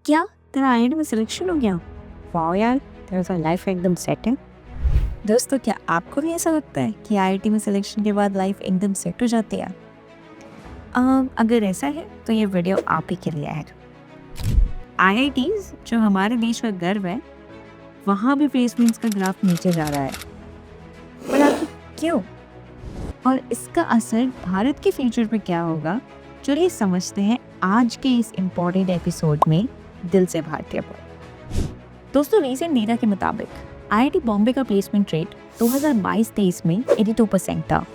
क्या तेरा आईआईटी में सिलेक्शन हो गया? वाह यार, तेरा तो लाइफ एकदम सेट है। दोस्तों, क्या आपको भी ऐसा लगता है कि आईआईटी में सिलेक्शन के बाद लाइफ एकदम सेट हो जाती है? अगर ऐसा है तो ये वीडियो आप ही के लिए है। आईआईटीज जो हमारे देश का गर्व है, वहाँ भी प्लेसमेंट्स का ग्राफ नीचे जा रहा है। पर आखिर क्यों? और इसका असर भारत के फ्यूचर पर क्या होगा? चलिए समझते हैं आज के इस इम्पोर्टेंट एपिसोड में दिल से भारतीय पर। दोस्तों, रीसेंट डेटा के मुताबिक आईआईटी बॉम्बे का प्लेसमेंट रेट 2022-23 में 82% था,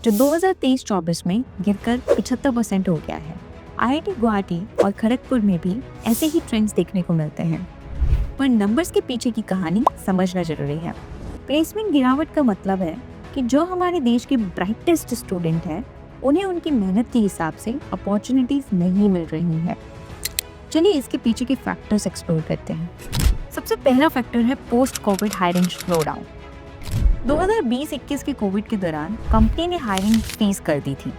जो 2023-24 में गिरकर 75% हो गया है। आईआईटी गुवाहाटी और खड़गपुर में भी ऐसे ही ट्रेंड्स देखने को मिलते हैं, पर नंबर्स के पीछे की कहानी समझना जरूरी है। प्लेसमेंट गिरावट का मतलब है कि जो हमारे देश के ब्राइटेस्ट स्टूडेंट हैं, उन्हें उनकी मेहनत के हिसाब से अपॉर्चुनिटीज नहीं मिल रही है। चलिए इसके पीछे के फैक्टर्स एक्सप्लोर करते हैं। सबसे पहला फैक्टर है पोस्ट कोविड हायरिंग स्लोडाउन। 2020-21 के कोविड के दौरान कंपनी ने हायरिंग फ्रीज कर दी थी।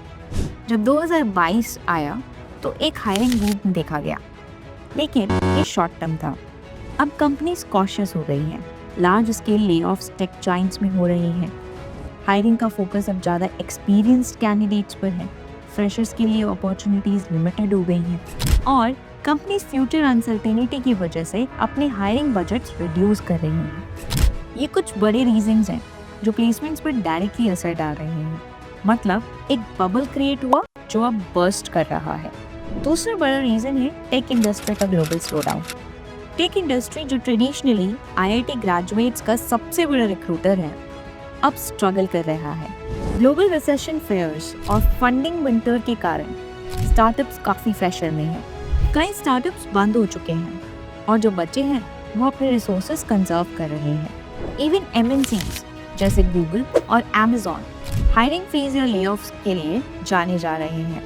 जब 2022 आया तो एक हायरिंग बूम देखा गया, लेकिन ये शॉर्ट टर्म था। अब कंपनीज कॉशियस हो गई हैं। Large scale layoffs tech giants में हो रही हैं। हायरिंग का फोकस अब ज़्यादा एक्सपीरियंस्ड कैंडिडेट्स पर है। फ्रेशर्स के लिए अपॉर्चुनिटीज लिमिटेड हो गई हैं और कंपनीज फ्यूचर अनसर्टेनिटी की वजह से अपने हायरिंग बजट्स रिड्यूस कर रही हैं। ये कुछ बड़े रीजंस हैं जो प्लेसमेंट्स पर डायरेक्टली असर डाल रहे हैं। मतलब एक बबल क्रिएट हुआ जो अब बर्स्ट कर रहा है। दूसरा बड़ा रीजन है टेक इंडस्ट्री का ग्लोबल स्लोडाउन। टेक इंडस्ट्री जो ट्रेडिशनली आईआईटी ग्रेजुएट्स का सबसे बड़ा रिक्रूटर है, अब स्ट्रगल कर रहा है। ग्लोबल रिसेशन फेयर्स और फंडिंग विंटर के कारण स्टार्टअप्स काफ़ी प्रेशर में हैं। कई स्टार्टअप्स बंद हो चुके हैं और जो बचे हैं वो अपने रिसोर्सेज कंजर्व कर रहे हैं। इवन एमएनसीज जैसे गूगल और अमेज़न हायरिंग फ्रीज या लेऑफ्स के लिए जाने जा रहे हैं।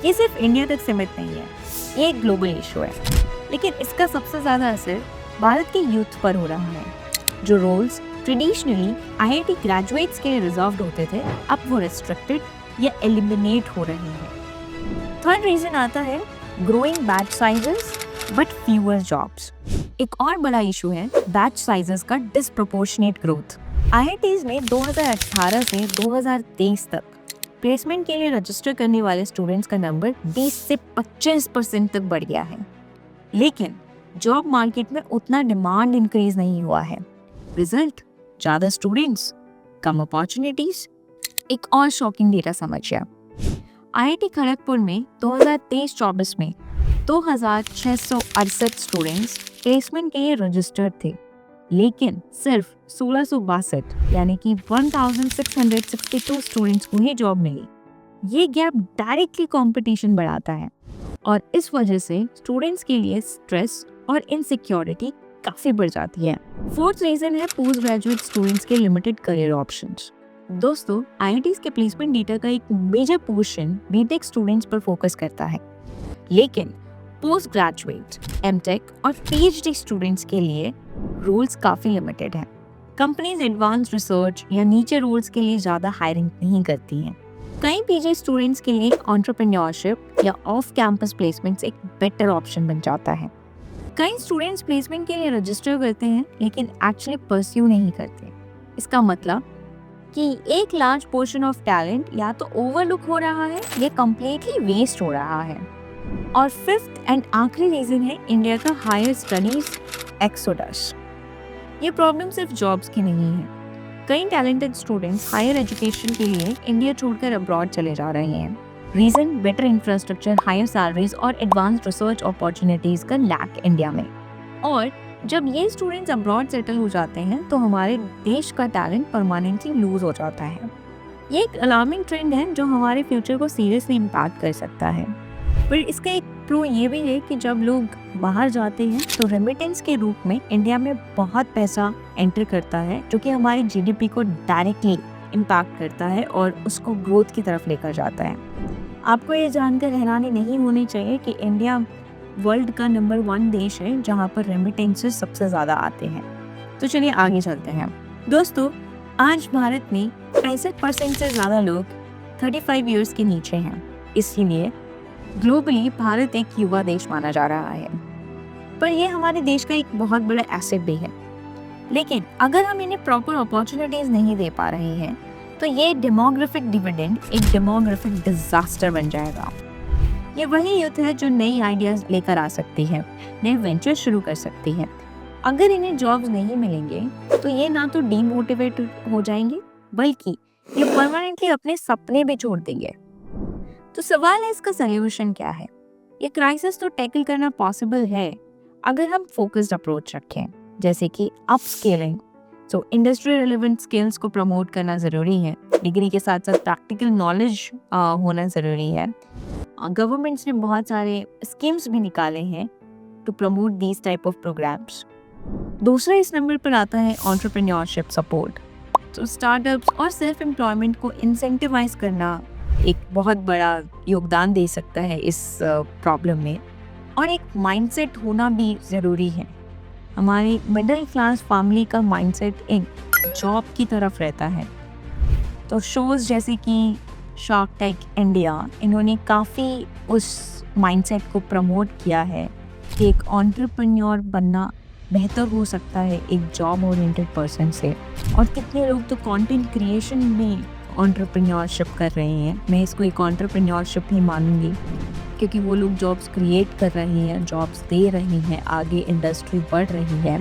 ये सिर्फ इंडिया तक सीमित नहीं है, ये एक ग्लोबल इशू है। लेकिन इसका सबसे ज़्यादा असर भारत के यूथ पर हो रहा है। जो रोल्स ट्रेडिशनली आईआईटी ग्रेजुएट्स के लिए रिजर्व्ड होते थे, अब वो रिस्ट्रिक्टेड या एलिमिनेट हो रहे हैं। थर्ड रीजन आता है growing batch sizes but fewer jobs. एक और बड़ा इशू है बैच साइजेस का डिस्प्रोपोर्शनेट ग्रोथ। आईआईटीज में 2018 से 2023 तक प्लेसमेंट के लिए रजिस्टर करने वाले स्टूडेंट्स का नंबर 20 से 25% तक बढ़ गया है, लेकिन जॉब मार्केट में उतना डिमांड इंक्रीज नहीं हुआ है। रिजल्ट, ज़्यादा स्टूडेंट्स, कम अपॉर्चुनिटीज। एक और शॉकिंग डेटा समझिए। आईआईटी खड़गपुर में 2023-24 में 2668 स्टूडेंट्स प्लेसमेंट के लिए रजिस्टर्ड थे, लेकिन सिर्फ 1662 यानी कि 1662 स्टूडेंट्स को ही जॉब मिली। ये गैप डायरेक्टली कंपटीशन बढ़ाता है और इस वजह से स्टूडेंट्स के लिए स्ट्रेस और इनसिक्योरिटी काफ़ी बढ़ जाती है। फोर्थ रीजन है पोस्ट ग्रेजुएट स्टूडेंट्स के लिमिटेड करियर ऑप्शंस। दोस्तों, आईआईटीज के प्लेसमेंट डेटा का एक मेजर पोर्शन बीटेक स्टूडेंट्स पर फोकस करता है, लेकिन पोस्ट ग्रेजुएट, एमटेक और पीएचडी स्टूडेंट्स के लिए रोल्स काफ़ी लिमिटेड हैं। कंपनीज एडवांस रिसर्च या नीचे रोल्स के लिए ज़्यादा हायरिंग नहीं करती हैं। कई पीजी स्टूडेंट्स के लिए एंटरप्रेन्योरशिप या ऑफ कैंपस प्लेसमेंट्स एक बेटर ऑप्शन बन जाता है। कई स्टूडेंट्स प्लेसमेंट के लिए रजिस्टर करते हैं लेकिन एक्चुअली परस्यू नहीं करते। इसका मतलब कि एक लार्ज पोर्शन ऑफ टैलेंट या तो ओवरलुक हो रहा है या कम्प्लीटली वेस्ट हो रहा है। और फिफ्थ एंड आखिरी रीजन है इंडिया का हायर स्टडीज एक्सोडस। ये प्रॉब्लम सिर्फ जॉब्स की नहीं है। कई टैलेंटेड स्टूडेंट्स हायर एजुकेशन के लिए इंडिया छोड़कर अब्रॉड चले जा रहे हैं। Reason better infrastructure, higher salaries और एडवांस्ड रिसर्च अपॉर्चुनिटीज का लैक इंडिया में। और जब ये स्टूडेंट्स अब्रॉड सेटल हो जाते हैं तो हमारे देश का टैलेंट परमानेंटली लूज हो जाता है। ये एक अलार्मिंग ट्रेंड है जो हमारे फ्यूचर को सीरियसली इम्पैक्ट कर सकता है। पर इसका एक प्रो ये भी है कि जब लोग बाहर जाते हैं तो रेमिटेंस के रूप में इंडिया में बहुत पैसा एंटर करता है, जो कि हमारी जीडीपी को डायरेक्टली इम्पैक्ट करता है और उसको ग्रोथ की तरफ लेकर जाता है। आपको ये जानकर हैरानी नहीं होनी चाहिए कि इंडिया वर्ल्ड का नंबर 1 देश है जहाँ पर रेमिटेंसेस सबसे ज़्यादा आते हैं। तो चलिए आगे चलते हैं। दोस्तों, आज भारत में 65% से ज़्यादा लोग 35 ईयर्स के नीचे हैं, इसीलिए ग्लोबली भारत एक युवा देश माना जा रहा है। पर ये हमारे देश का एक बहुत बड़ा एसेट भी है। लेकिन अगर हम इन्हें प्रॉपर अपॉर्चुनिटीज नहीं दे पा रहे हैं तो ये डेमोग्राफिक डिविडेंड एक डेमोग्राफिक डिजास्टर बन जाएगा। ये वही यूथ है जो नई आइडियाज लेकर आ सकती है, नए वेंचर शुरू कर सकती है। अगर इन्हें जॉब्स नहीं मिलेंगे तो ये ना तो डीमोटिवेट हो जाएंगे बल्कि ये परमानेंटली अपने सपने भी छोड़ देंगे। तो सवाल है, इसका सॉल्यूशन क्या है? ये क्राइसिस तो टैकल करना पॉसिबल है अगर हम फोकस्ड अप्रोच रखें, जैसे कि upscaling. So industry relevant skills को प्रमोट करना ज़रूरी है। डिग्री के साथ साथ प्रैक्टिकल नॉलेज होना ज़रूरी है। गवर्नमेंट्स ने बहुत सारे स्कीम्स भी निकाले हैं to promote these type of programmes. दूसरा इस नंबर पर आता है एंटरप्रेन्योरशिप सपोर्ट। तो स्टार्टअप्स और सेल्फ एम्प्लॉयमेंट को इंसेंटिवाइज करना एक बहुत बड़ा योगदान दे सकता है इस प्रॉब्लम में। और एक माइंडसेट होना भी ज़रूरी है। हमारी मिडिल क्लास फैमिली का माइंडसेट एक जॉब की तरफ रहता है। तो शोज़ जैसे कि शार्क टैंक इंडिया, इन्होंने काफ़ी उस माइंडसेट को प्रमोट किया है कि एक एंटरप्रेन्योर बनना बेहतर हो सकता है एक जॉब ओरिएंटेड पर्सन से। और कितने लोग तो कंटेंट क्रिएशन में एंटरप्रेन्योरशिप कर रहे हैं। मैं इसको एक एंटरप्रेन्योरशिप ही मानूंगी क्योंकि वो लोग जॉब्स क्रिएट कर रहे हैं, जॉब्स दे रहे हैं, आगे इंडस्ट्री बढ़ रही है।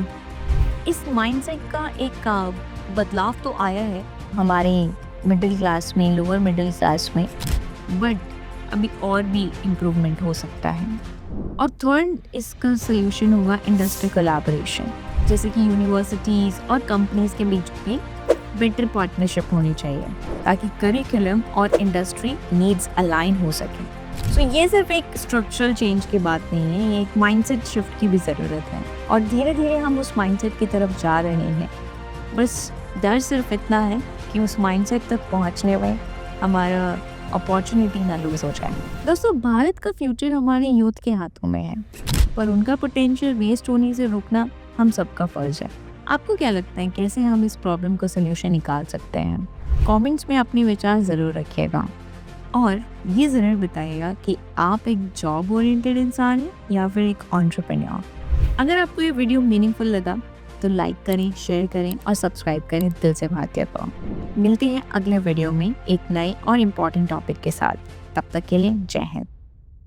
इस माइंडसेट का एक बदलाव तो आया है हमारे मिडिल क्लास में, लोअर मिडिल क्लास में, बट अभी और भी इम्प्रूवमेंट हो सकता है। और थर्ड इसका सोल्यूशन होगा इंडस्ट्री कोलैबोरेशन, जैसे कि यूनिवर्सिटीज़ और कंपनीज के बीच में बेटर पार्टनरशिप होनी चाहिए ताकि करिकुलम और इंडस्ट्री नीड्स अलाइन हो सके। सो ये सिर्फ एक स्ट्रक्चरल चेंज की बात नहीं है, ये एक माइंडसेट शिफ्ट की भी ज़रूरत है और धीरे धीरे हम उस माइंडसेट की तरफ जा रहे हैं। बस डर सिर्फ इतना है कि उस माइंडसेट तक पहुंचने में हमारा अपॉर्चुनिटी ना लूज हो जाए। दोस्तों, भारत का फ्यूचर हमारे यूथ के हाथों में है, पर उनका पोटेंशियल वेस्ट होने से रोकना हम सबका फर्ज है। आपको क्या लगता है, कैसे हम इस प्रॉब्लम को सोल्यूशन निकाल सकते हैं? कमेंट्स में अपने विचार ज़रूर रखिएगा और ये ज़रूर बताइएगा कि आप एक जॉब ओरिएंटेड इंसान हैं या फिर एक एंटरप्रेन्योर। अगर आपको ये वीडियो मीनिंगफुल लगा तो लाइक करें, शेयर करें और सब्सक्राइब करें दिल से भारतीय को। मिलते हैं अगले वीडियो में एक नए और इम्पॉर्टेंट टॉपिक के साथ। तब तक के लिए जय हिंद।